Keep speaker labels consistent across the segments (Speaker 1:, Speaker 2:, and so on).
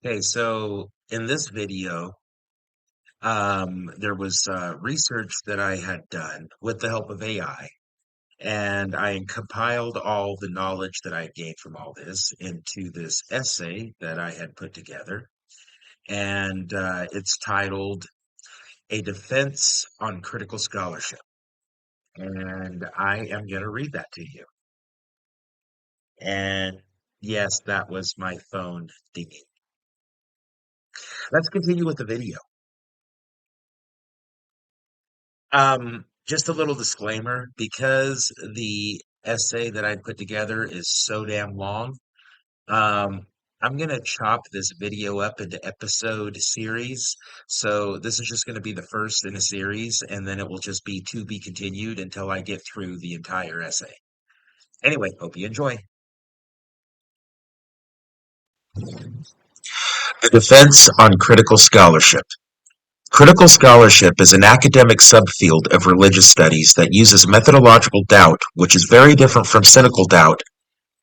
Speaker 1: Okay, so in this video, there was research that I had done with the help of AI, and I compiled all the knowledge that I had gained from all this into this essay that I had put together, and it's titled A Defense on Critical Scholarship. And I am going to read that to you. And yes, that was my phone dinging. Let's continue with the video. Just a little disclaimer, because the essay that I put together is so damn long, um, I'm gonna chop this video up into episode series. So this is just gonna be the first in a series, and then it will just be to be continued until I get through the entire essay. Anyway, hope you enjoy. The defense on critical scholarship. Critical scholarship is an academic subfield of religious studies that uses methodological doubt, which is very different from cynical doubt,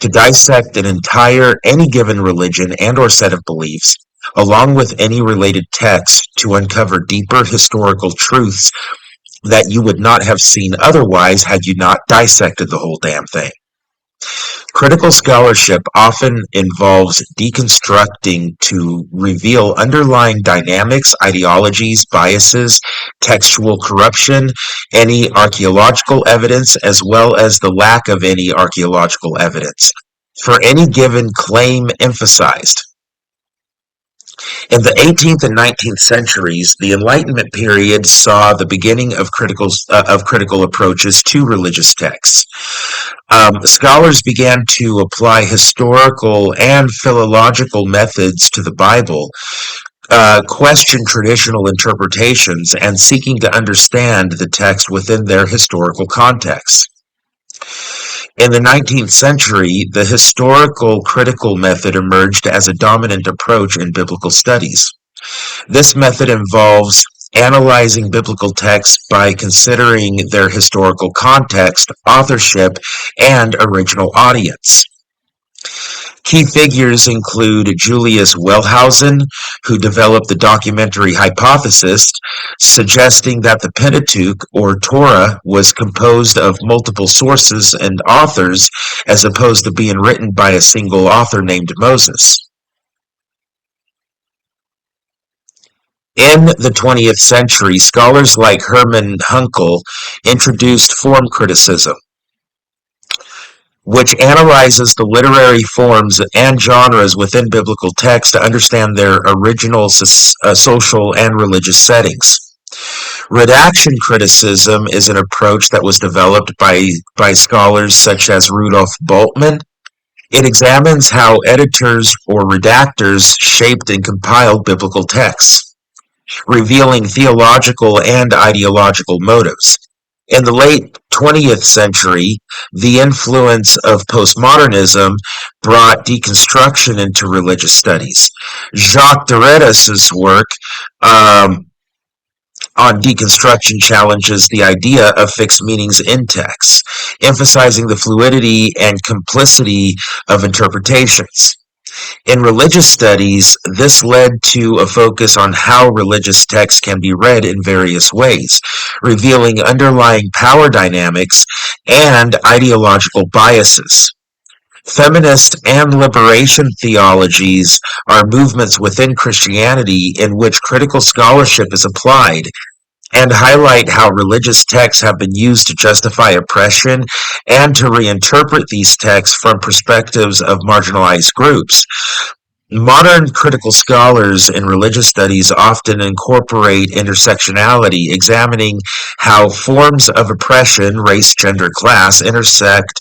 Speaker 1: to dissect any given religion and or set of beliefs, along with any related text to uncover deeper historical truths that you would not have seen otherwise had you not dissected the whole damn thing. Critical scholarship often involves deconstructing to reveal underlying dynamics, ideologies, biases, textual corruption, any archaeological evidence, as well as the lack of any archaeological evidence, for any given claim emphasized. In the 18th and 19th centuries, the Enlightenment period saw the beginning of critical approaches to religious texts. Scholars began to apply historical and philological methods to the Bible, question traditional interpretations, and seeking to understand the text within their historical context. In the 19th century, the historical critical method emerged as a dominant approach in biblical studies. This method involves analyzing biblical texts by considering their historical context, authorship, and original audience. Key figures include Julius Wellhausen, who developed the documentary hypothesis, suggesting that the Pentateuch, or Torah, was composed of multiple sources and authors, as opposed to being written by a single author named Moses. In the 20th century, scholars like Hermann Hunkel introduced form criticism, which analyzes the literary forms and genres within biblical texts to understand their original social and religious settings. Redaction criticism is an approach that was developed by scholars such as Rudolf Bultmann. It examines how editors or redactors shaped and compiled biblical texts, revealing theological and ideological motives. In the late 20th century, the influence of postmodernism brought deconstruction into religious studies. Jacques Derrida's work on deconstruction challenges the idea of fixed meanings in texts, emphasizing the fluidity and complicity of interpretations. In religious studies, this led to a focus on how religious texts can be read in various ways, revealing underlying power dynamics and ideological biases. Feminist and liberation theologies are movements within Christianity in which critical scholarship is applied and highlight how religious texts have been used to justify oppression and to reinterpret these texts from perspectives of marginalized groups. Modern critical scholars in religious studies often incorporate intersectionality, examining how forms of oppression, race, gender, class, intersect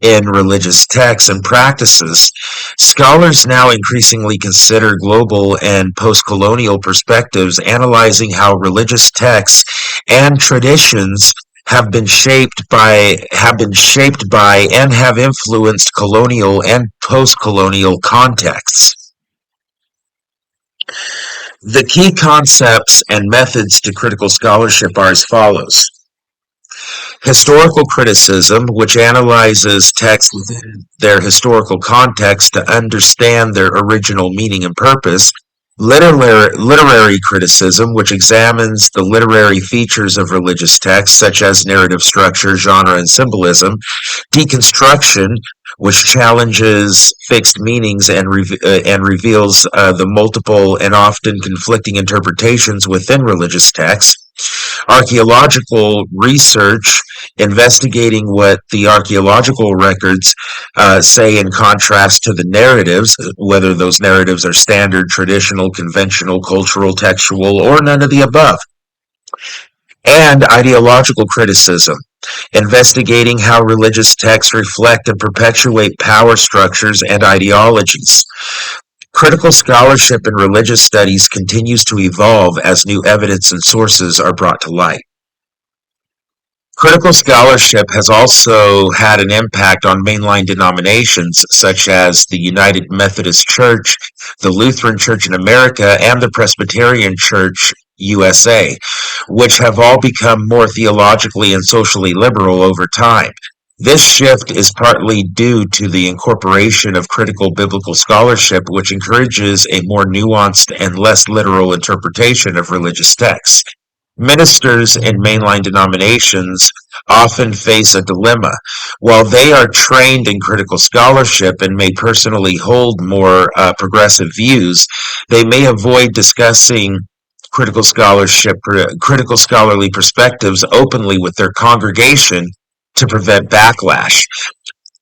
Speaker 1: in religious texts and practices. Scholars now increasingly consider global and post-colonial perspectives, analyzing how religious texts and traditions have been shaped by and have influenced colonial and post-colonial contexts. The key concepts and methods to critical scholarship are as follows. Historical criticism, which analyzes texts within their historical context to understand their original meaning and purpose. Literary criticism, which examines the literary features of religious texts, such as narrative structure, genre, and symbolism. Deconstruction, which challenges fixed meanings and reveals the multiple and often conflicting interpretations within religious texts. Archaeological research, investigating what the archaeological records say in contrast to the narratives, whether those narratives are standard, traditional, conventional, cultural, textual, or none of the above. And ideological criticism, investigating how religious texts reflect and perpetuate power structures and ideologies. Critical scholarship in religious studies continues to evolve as new evidence and sources are brought to light. Critical scholarship has also had an impact on mainline denominations such as the United Methodist Church, the Lutheran Church in America, and the Presbyterian Church USA, which have all become more theologically and socially liberal over time. This shift is partly due to the incorporation of critical biblical scholarship, which encourages a more nuanced and less literal interpretation of religious texts. Ministers in mainline denominations often face a dilemma. While they are trained in critical scholarship and may personally hold more progressive views, they may avoid discussing critical scholarly perspectives openly with their congregation to prevent backlash.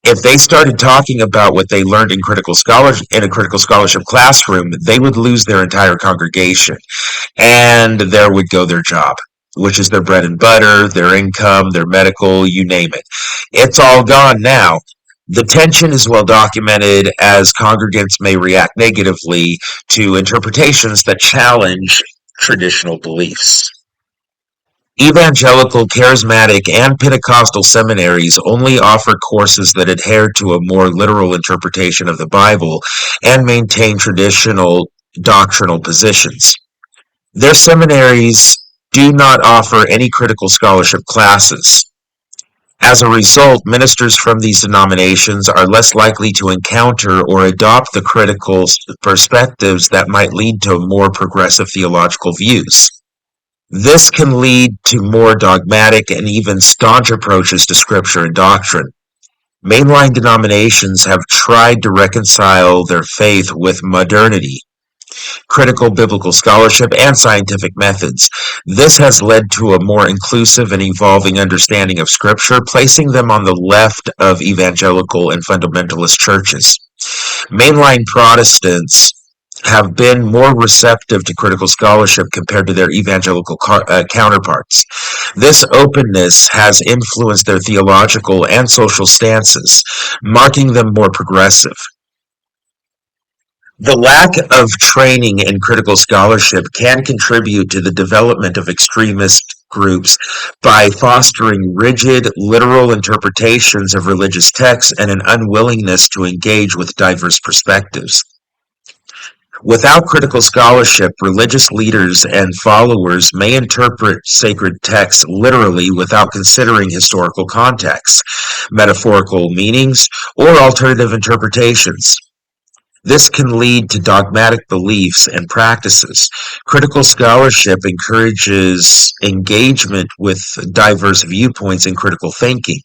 Speaker 1: If they started talking about what they learned in a critical scholarship classroom, they would lose their entire congregation, and there would go their job, which is their bread and butter, their income, their medical, you name it. It's all gone now. The tension is well documented, as congregants may react negatively to interpretations that challenge traditional beliefs. Evangelical, charismatic, and Pentecostal seminaries only offer courses that adhere to a more literal interpretation of the Bible and maintain traditional doctrinal positions. Their seminaries do not offer any critical scholarship classes. As a result, ministers from these denominations are less likely to encounter or adopt the critical perspectives that might lead to more progressive theological views. This can lead to more dogmatic and even staunch approaches to Scripture and doctrine. Mainline denominations have tried to reconcile their faith with modernity, critical biblical scholarship, and scientific methods. This has led to a more inclusive and evolving understanding of Scripture, placing them on the left of evangelical and fundamentalist churches. Mainline Protestants have been more receptive to critical scholarship compared to their evangelical counterparts. This openness has influenced their theological and social stances, marking them more progressive. The lack of training in critical scholarship can contribute to the development of extremist groups by fostering rigid, literal interpretations of religious texts and an unwillingness to engage with diverse perspectives. Without critical scholarship, religious leaders and followers may interpret sacred texts literally without considering historical context, metaphorical meanings, or alternative interpretations. This can lead to dogmatic beliefs and practices. Critical scholarship encourages engagement with diverse viewpoints and critical thinking,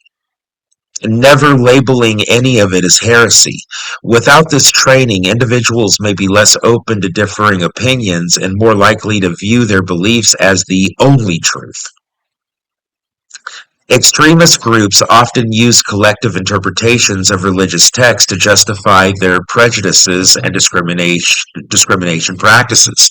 Speaker 1: never labeling any of it as heresy. Without this training, individuals may be less open to differing opinions and more likely to view their beliefs as the only truth. Extremist groups often use collective interpretations of religious texts to justify their prejudices and discrimination practices.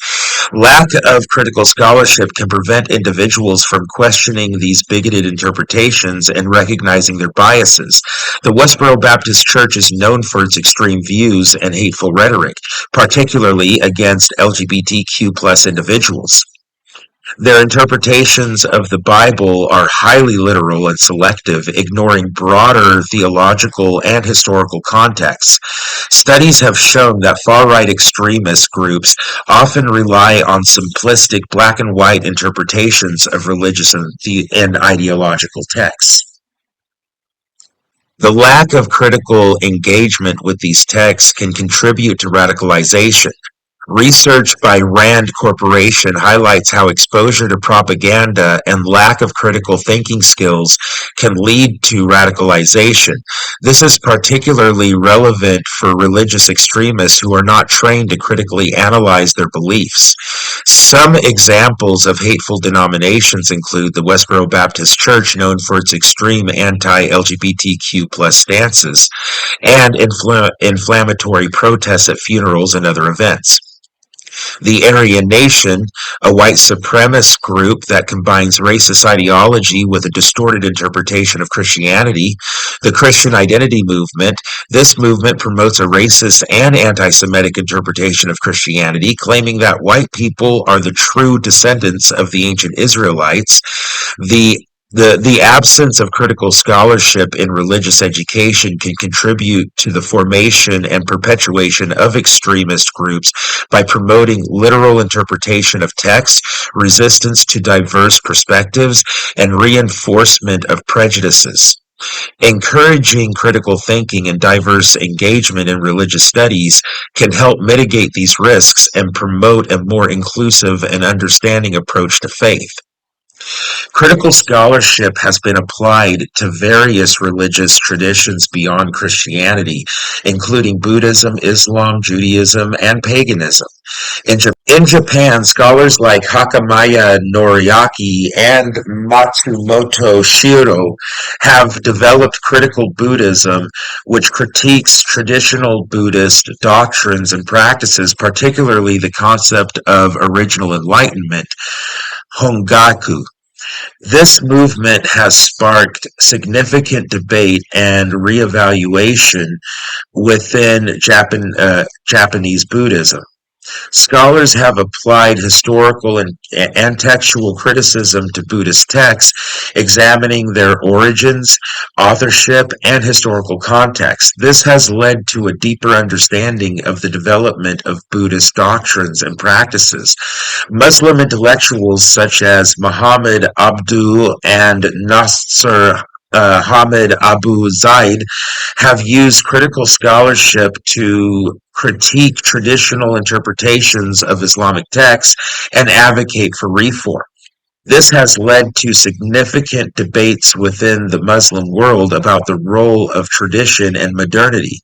Speaker 1: Lack of critical scholarship can prevent individuals from questioning these bigoted interpretations and recognizing their biases. The Westboro Baptist Church is known for its extreme views and hateful rhetoric, particularly against LGBTQ+ individuals. Their interpretations of the Bible are highly literal and selective, ignoring broader theological and historical contexts. Studies have shown that far-right extremist groups often rely on simplistic black and white interpretations of religious and ideological texts. The lack of critical engagement with these texts can contribute to radicalization. Research by Rand Corporation highlights how exposure to propaganda and lack of critical thinking skills can lead to radicalization. This is particularly relevant for religious extremists who are not trained to critically analyze their beliefs. Some examples of hateful denominations include the Westboro Baptist Church, known for its extreme anti-LGBTQ plus stances, and inflammatory protests at funerals and other events. The Aryan Nation, a white supremacist group that combines racist ideology with a distorted interpretation of Christianity. The Christian Identity Movement. This movement promotes a racist and anti-Semitic interpretation of Christianity, claiming that white people are the true descendants of the ancient Israelites. The the absence of critical scholarship in religious education can contribute to the formation and perpetuation of extremist groups by promoting literal interpretation of text, resistance to diverse perspectives, and reinforcement of prejudices. Encouraging critical thinking and diverse engagement in religious studies can help mitigate these risks and promote a more inclusive and understanding approach to faith. Critical scholarship has been applied to various religious traditions beyond Christianity, including Buddhism, Islam, Judaism, and paganism. In Japan, scholars like Hakamaya Noriaki and Matsumoto Shiro have developed critical Buddhism, which critiques traditional Buddhist doctrines and practices, particularly the concept of original enlightenment, Hongaku. This movement has sparked significant debate and reevaluation within Japanese Buddhism. Scholars have applied historical and textual criticism to Buddhist texts, examining their origins, authorship, and historical context. This has led to a deeper understanding of the development of Buddhist doctrines and practices. Muslim intellectuals such as Muhammad Abdul and Nasser Hamid Abu Zaid have used critical scholarship to critique traditional interpretations of Islamic texts and advocate for reform. This has led to significant debates within the Muslim world about the role of tradition and modernity.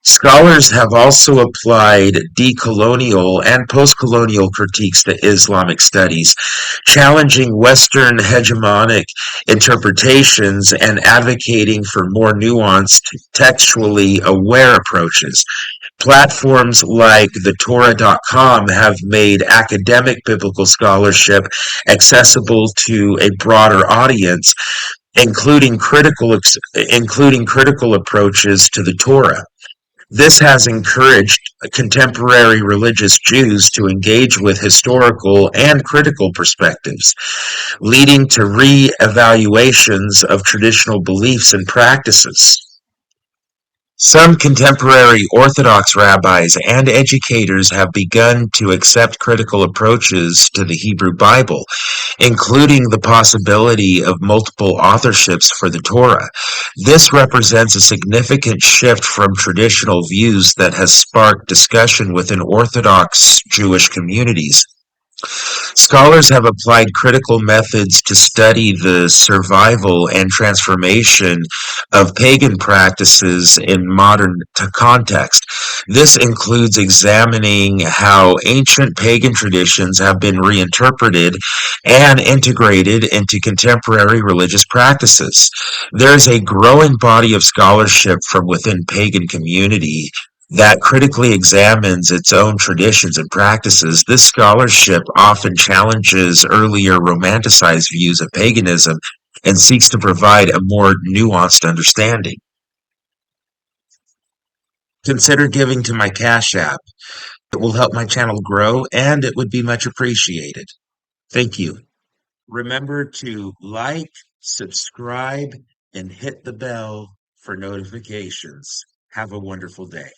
Speaker 1: Scholars have also applied decolonial and postcolonial critiques to Islamic studies, challenging Western hegemonic interpretations and advocating for more nuanced, textually aware approaches. Platforms like the Torah.com have made academic biblical scholarship accessible to a broader audience, including critical approaches to the Torah. This has encouraged contemporary religious Jews to engage with historical and critical perspectives, leading to re-evaluations of traditional beliefs and practices. Some contemporary Orthodox rabbis and educators have begun to accept critical approaches to the Hebrew Bible, including the possibility of multiple authorships for the Torah. This represents a significant shift from traditional views that has sparked discussion within Orthodox Jewish communities. Scholars have applied critical methods to study the survival and transformation of pagan practices in modern context. This includes examining how ancient pagan traditions have been reinterpreted and integrated into contemporary religious practices. There is a growing body of scholarship from within pagan community that critically examines its own traditions and practices. This scholarship often challenges earlier romanticized views of paganism and seeks to provide a more nuanced understanding. Consider giving to my Cash App. It will help my channel grow and it would be much appreciated. Thank you. Remember to like, subscribe, and hit the bell for notifications. Have a wonderful day.